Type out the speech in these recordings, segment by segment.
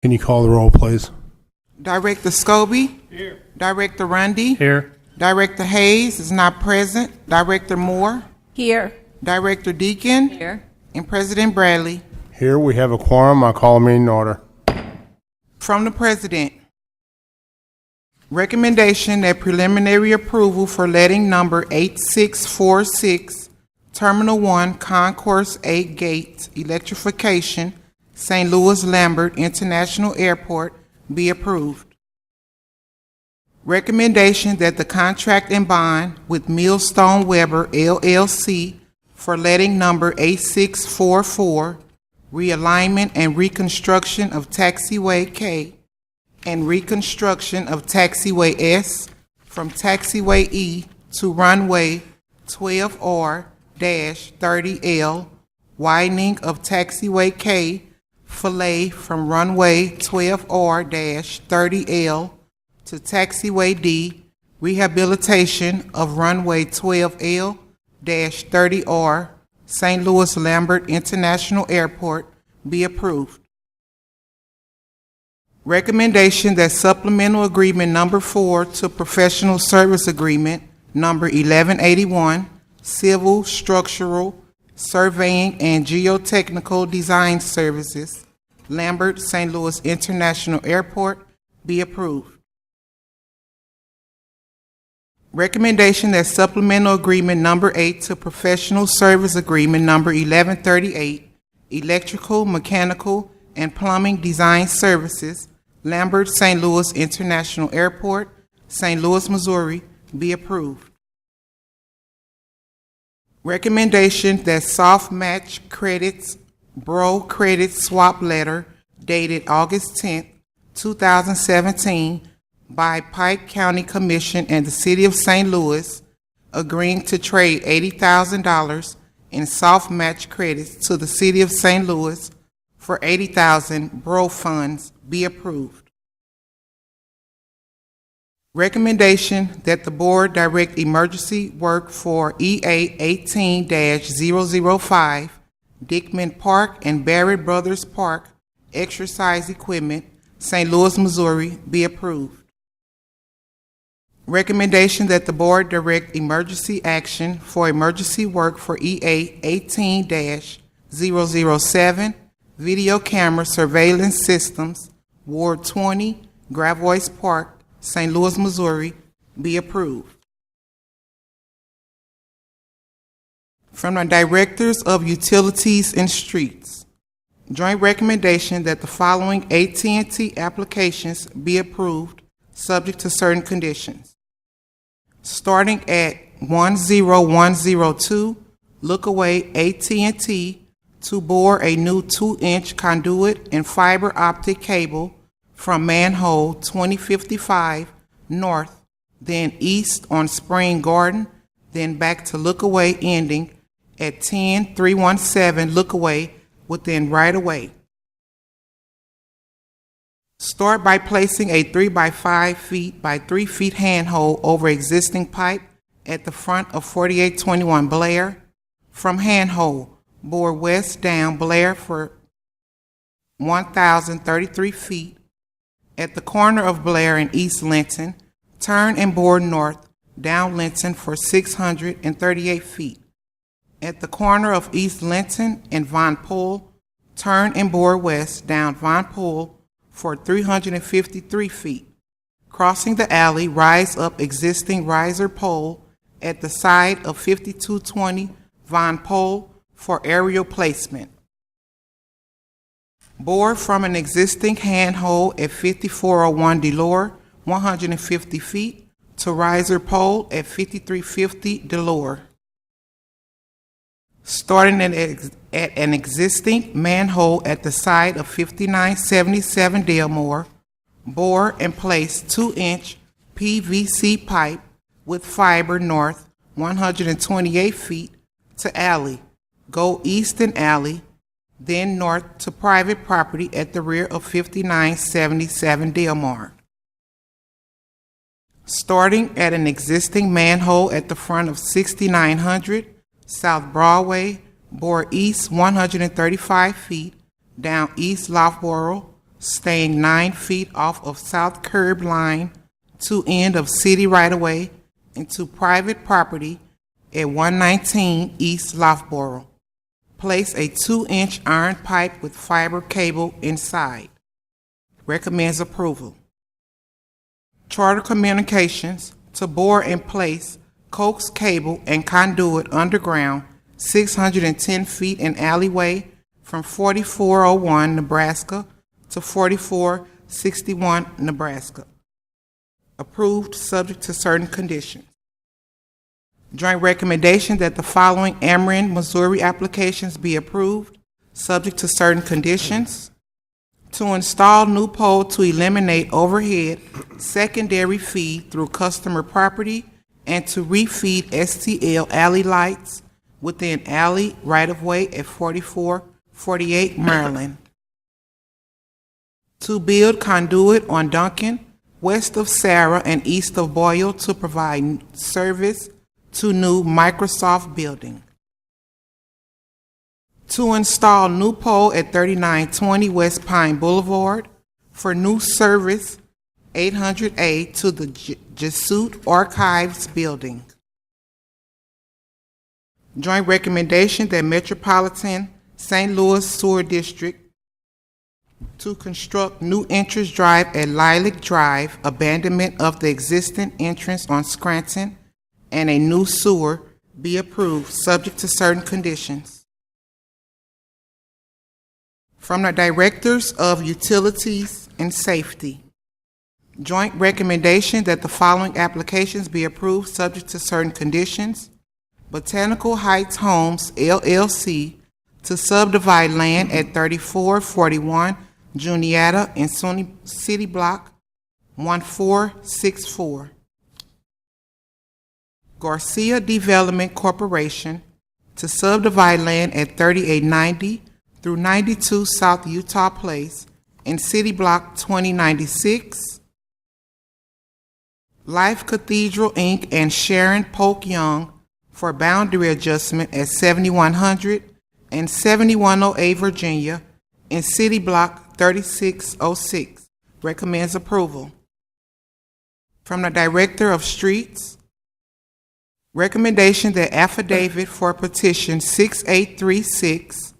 Can you call the roll, please? Director Scobie. Here. Director Rundy. Here. Director Hayes is not present. Director Moore. Here. Director Deacon. Here. And President Bradley. Here we have a quorum. I call a meeting to order. From the President. Recommendation that preliminary approval for letting number 8646, Terminal 1, Concourse 8 Gate, Electrification, St. Louis Lambert International Airport be approved. Recommendation that the contract and bond with Millstone Weber LLC for letting number 8644, realignment and reconstruction of Taxiway K and reconstruction of Taxiway S from Taxiway E to Runway 12R-30L, widening of Taxiway K, fillet from Runway 12R-30L to Taxiway D, rehabilitation of Runway 12L-30R, St. Louis Lambert International Airport be approved. Recommendation that supplemental agreement number 4 to professional service agreement number 1181, civil, structural, surveying, and geotechnical design services, Lambert St. Louis International Airport be approved. Recommendation that supplemental agreement number 8 to professional service agreement number 1138, electrical, mechanical, and plumbing design services, Lambert St. Louis International Airport, St. Louis, Missouri, be approved. Recommendation that soft match credits, Bro Credit Swap Letter dated August 10, 2017, by Pike County Commission and the City of St. Louis, agreeing to trade $80,000 in soft match credits to the City of St. Louis for $80,000 Bro funds be approved. Recommendation that the Board direct emergency work for EA 18-005, Dickman Park and Barrett Brothers Park exercise equipment, St. Louis, Missouri, be approved. Recommendation that the Board direct emergency action for emergency work for EA 18-007, video camera surveillance systems, Ward 20, Gravois Park, St. Louis, Missouri, be approved. From the Directors of Utilities and Streets, joint recommendation that the following AT&T applications be approved, subject to certain conditions. Starting at 10102, Lookaway AT&T to bore a new 2-inch conduit and fiber optic cable from manhole 2055 north, then east on Spring Garden, then back to Lookaway ending at 10317 Lookaway within right-of-way. Start by placing a 3 by 5 feet by 3 feet handhold over existing pipe at the front of 4821 Blair. From handhold, bore west down Blair for 1,033 feet. At the corner of Blair and East Linton, turn and bore north down Linton for 638 feet. At the corner of East Linton and Von Poole, turn and bore west down Von Poole for 353 feet. Crossing the alley, rise up existing riser pole at the side of 5220 Von Poole for aerial placement. Bore from an existing handhold at 5401 Delore, 150 feet, to riser pole at 5350 Delore. Starting at an existing manhole at the side of 5977 Delmore, bore and place 2-inch PVC pipe with fiber north 128 feet to alley. Go east in alley, then north to private property at the rear of 5977 Delmar. Starting at an existing manhole at the front of 6900 South Broadway, bore east 135 feet, down East Loughborough, staying 9 feet off of south curb line to end of city right-of-way into private property at 119 East Loughborough. Place a 2-inch iron pipe with fiber cable inside. Recommends approval. Charter Communications to bore and place coax cable and conduit underground 610 feet in alleyway from 4401 Nebraska to 4461 Nebraska. Approved subject to certain conditions. Joint recommendation that the following Ameren, Missouri applications be approved subject to certain conditions. To install new pole to eliminate overhead secondary feed through customer property and to refeed STL alley lights within alley right-of-way at 4448 Maryland. To build conduit on Duncan, west of Sarah and east of Boyle to provide service to new Microsoft building. To install new pole at 3920 West Pine Boulevard for new service 800A to the Jesuit Archives building. Joint recommendation that Metropolitan St. Louis Sewer District to construct new entrance drive at Lilac Drive, abandonment of the existing entrance on Scranton, and a new sewer be approved subject to certain conditions. From the Directors of Utilities and Safety, joint recommendation that the following applications be approved subject to certain conditions. Botanical Heights Homes, LLC, to subdivide land at 3441 Juniata in SUNY City Block 1464. Garcia Development Corporation, to subdivide land at 3890 through 92 South Utah Place in City Block 2096. Life Cathedral, Inc. and Sharon Polk Young for boundary adjustment at 7100 and 7108 Virginia in City Block 3606. Recommends approval. From the Director of Streets, recommendation that affidavit for petition 6836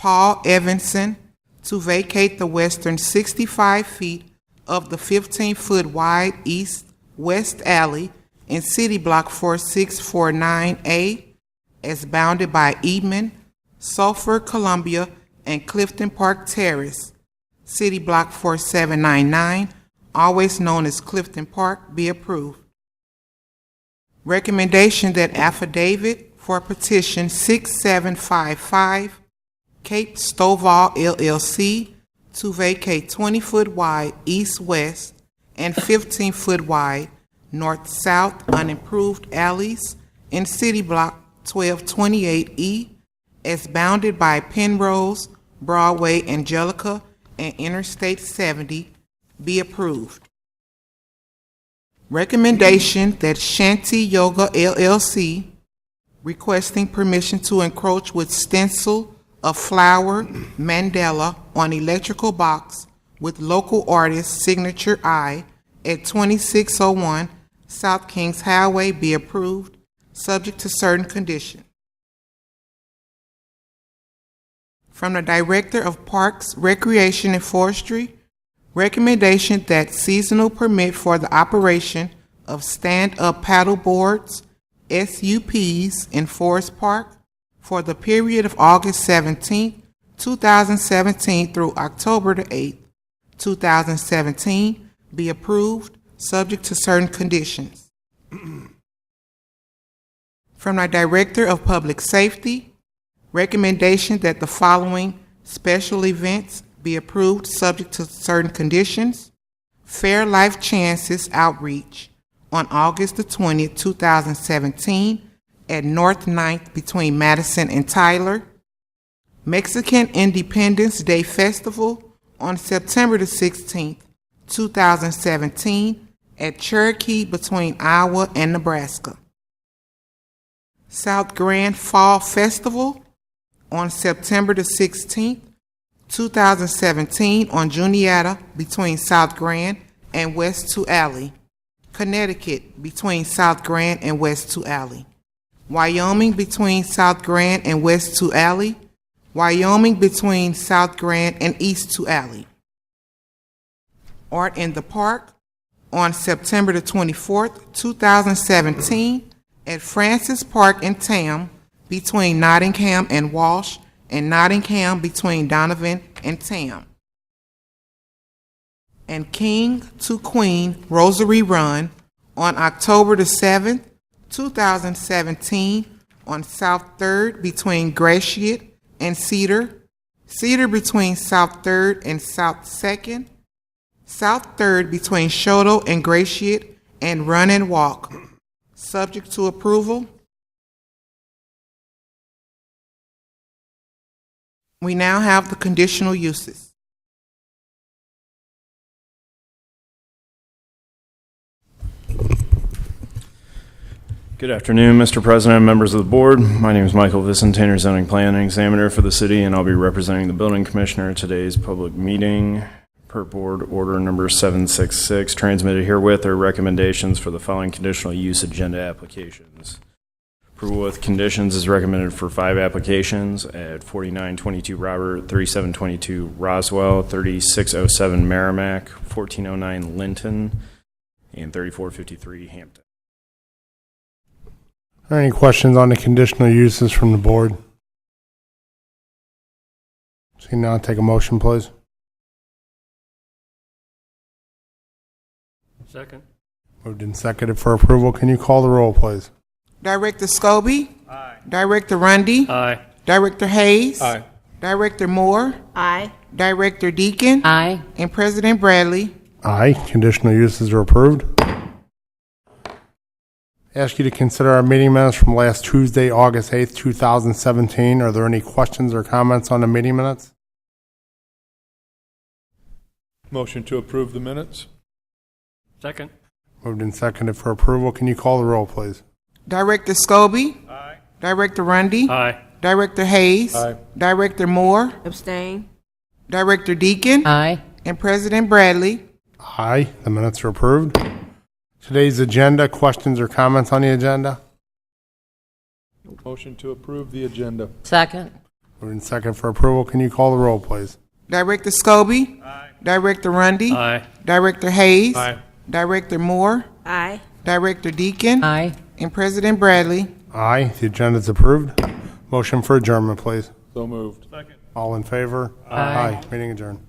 Paul Evanson to vacate the western 65 feet of the 15-foot wide east-west alley in City Block 4649A as bounded by Eatman, Sulphur, Columbia, and Clifton Park Terrace, City Block 4799, always known as Clifton Park, be approved. Recommendation that affidavit for petition 6755 Cape Stovall LLC to vacate 20-foot wide east-west and 15-foot wide north-south unimproved alleys in City Block 1228E as bounded by Penrose, Broadway, Angelica, and Interstate 70 be approved. Recommendation that Shanti Yoga LLC, requesting permission to encroach with stencil of flower mandala on electrical box with local artist signature I at 2601 South Kings Highway be approved, subject to certain conditions. From the Director of Parks, Recreation, and Forestry, recommendation that seasonal permit for the operation of stand-up paddle boards, SUPs, in Forest Park for the period of August 17, 2017 through October the 8th, 2017 be approved, subject to certain conditions. From the Director of Public Safety, recommendation that the following special events be approved subject to certain conditions. Fair Life Chances Outreach on August the 20th, 2017 at North 9th between Madison and Tyler. Mexican Independence Day Festival on September the 16th, 2017 at Cherokee between Iowa and Nebraska. South Grand Fall Festival on September the 16th, 2017 on Juniata between South Grand and West 2 Alley. Connecticut between South Grand and West 2 Alley. Wyoming between South Grand and West 2 Alley. Wyoming between South Grand and East 2 Alley. Art in the Park on September the 24th, 2017 at Francis Park in Tam between Nottingham and Walsh, and Nottingham between Donovan and Tam. And King to Queen Rosary Run on October the 7th, 2017 on South 3rd between Gratiot and Cedar, Cedar between South 3rd and South 2nd, South 3rd between Shoto and Gratiot, and Run and Walk. Subject to approval. We now have the conditional uses. Good afternoon, Mr. President and members of the board. My name is Michael Vicentainer, zoning planning examiner for the city, and I'll be representing the building commissioner at today's public meeting. Per board order number 766, transmitted herewith are recommendations for the following conditional use agenda applications. Approval with conditions is recommended for 5 applications at 4922 Robert, 3722 Roswell, 3607 Merrimack, 1409 Linton, and 3453 Hampton. Are there any questions on the conditional uses from the board? So now take a motion, please. Second. Moved and seconded for approval. Can you call the roll, please? Director Scobie? Aye. Director Rundy? Aye. Director Hayes? Aye. Director Moore? Aye. Director Deacon? Aye. And President Bradley? Aye. Conditional uses are approved. Ask you to consider our meeting minutes from last Tuesday, August 8th, 2017. Are there any questions or comments on the meeting minutes? Motion to approve the minutes? Second. Moved and seconded for approval. Can you call the roll, please? Director Scobie? Aye. Director Rundy? Aye. Director Hayes? Aye. Director Moore? Abstain. Director Deacon? Aye. And President Bradley? Aye. The minutes are approved. Today's agenda, questions or comments on the agenda? Motion to approve the agenda? Second. Moved and seconded for approval. Can you call the roll, please? Director Scobie? Aye. Director Rundy? Aye. Director Hayes? Aye. Director Moore? Aye. Director Deacon? Aye. And President Bradley? Aye. The agenda is approved. Motion for adjournment, please. So moved. Second. All in favor? Aye. Meeting adjourned.